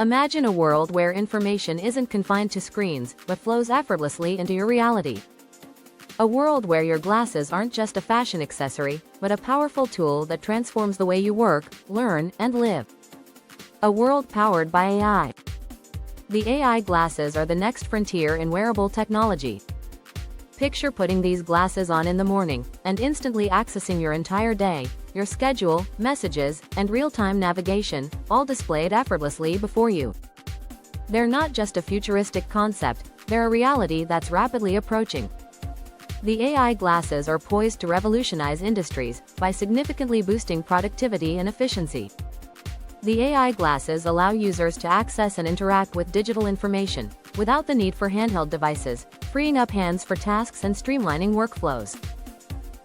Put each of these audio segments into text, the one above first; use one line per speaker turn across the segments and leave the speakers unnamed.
Imagine a world where information isn't confined to screens, but flows effortlessly into your reality. A world where your glasses aren't just a fashion accessory, but a powerful tool that transforms the way you work, learn, and live. A world powered by AI. The AI glasses are the next frontier in wearable technology. Picture putting these glasses on in the morning, and instantly accessing your entire day, your schedule, messages, and real-time navigation, all displayed effortlessly before you. They're not just a futuristic concept, they're a reality that's rapidly approaching. The AI glasses are poised to revolutionize industries by significantly boosting productivity and efficiency. The AI glasses allow users to access and interact with digital information, without the need for handheld devices, freeing up hands for tasks and streamlining workflows.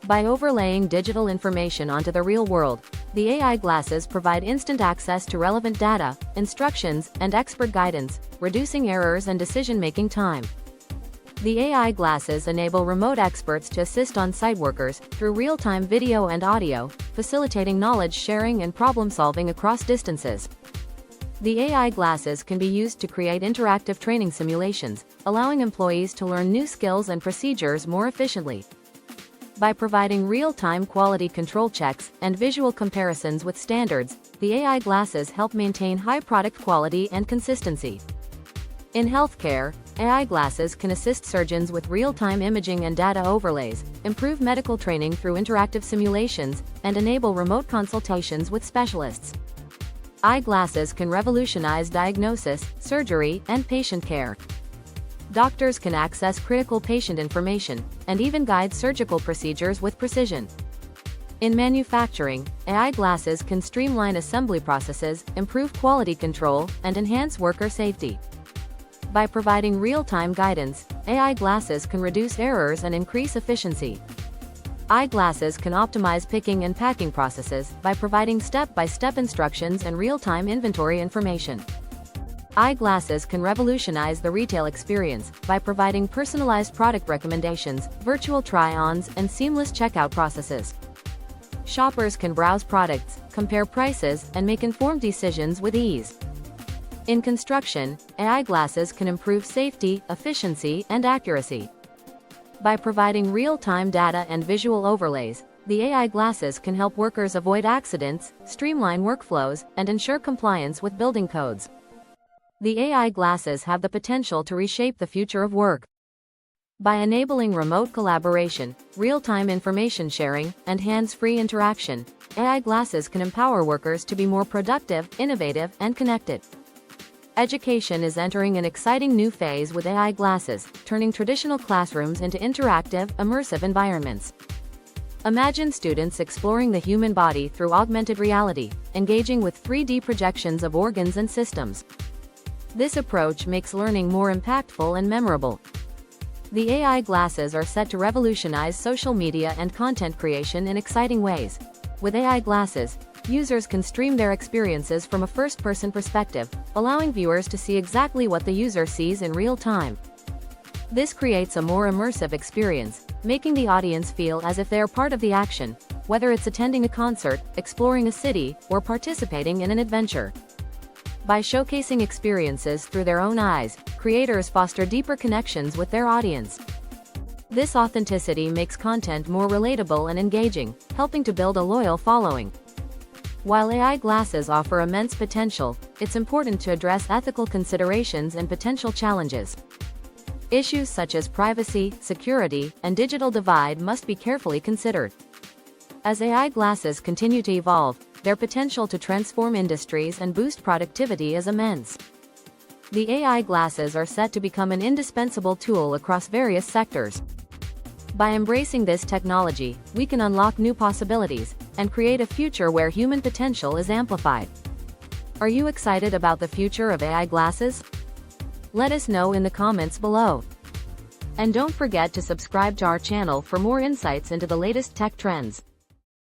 By overlaying digital information onto the real world, the AI glasses provide instant access to relevant data, instructions, and expert guidance, reducing errors and decision-making time. The AI glasses enable remote experts to assist on-site workers through real-time video and audio, facilitating knowledge sharing and problem-solving across distances. The AI glasses can be used to create interactive training simulations, allowing employees to learn new skills and procedures more efficiently. By providing real-time quality control checks and visual comparisons with standards, the AI glasses help maintain high product quality and consistency. In healthcare, AI glasses can assist surgeons with real-time imaging and data overlays, improve medical training through interactive simulations, and enable remote consultations with specialists. Eyeglasses can revolutionize diagnosis, surgery, and patient care. Doctors can access critical patient information, and even guide surgical procedures with precision. In manufacturing, AI glasses can streamline assembly processes, improve quality control, and enhance worker safety. By providing real-time guidance, AI glasses can reduce errors and increase efficiency. Eyeglasses can optimize picking and packing processes by providing step-by-step instructions and real-time inventory information. Eyeglasses can revolutionize the retail experience by providing personalized product recommendations, virtual try-ons, and seamless checkout processes. Shoppers can browse products, compare prices, and make informed decisions with ease. In construction, AI glasses can improve safety, efficiency, and accuracy. By providing real-time data and visual overlays, the AI glasses can help workers avoid accidents, streamline workflows, and ensure compliance with building codes. The AI glasses have the potential to reshape the future of work. By enabling remote collaboration, real-time information sharing, and hands-free interaction, AI glasses can empower workers to be more productive, innovative, and connected. Education is entering an exciting new phase with AI glasses, turning traditional classrooms into interactive, immersive environments. Imagine students exploring the human body through augmented reality, engaging with 3D projections of organs and systems. This approach makes learning more impactful and memorable. The AI glasses are set to revolutionize social media and content creation in exciting ways. With AI glasses, users can stream their experiences from a first-person perspective, allowing viewers to see exactly what the user sees in real time. This creates a more immersive experience, making the audience feel as if they are part of the action, whether it's attending a concert, exploring a city, or participating in an adventure. By showcasing experiences through their own eyes, creators foster deeper connections with their audience. This authenticity makes content more relatable and engaging, helping to build a loyal following. While AI glasses offer immense potential, it's important to address ethical considerations and potential challenges. Issues such as privacy, security, and digital divide must be carefully considered. As AI glasses continue to evolve, their potential to transform industries and boost productivity is immense. The AI glasses are set to become an indispensable tool across various sectors. By embracing this technology, we can unlock new possibilities and create a future where human potential is amplified. Are you excited about the future of AI glasses? Let us know in the comments below. And don't forget to subscribe to our channel for more insights into the latest tech trends.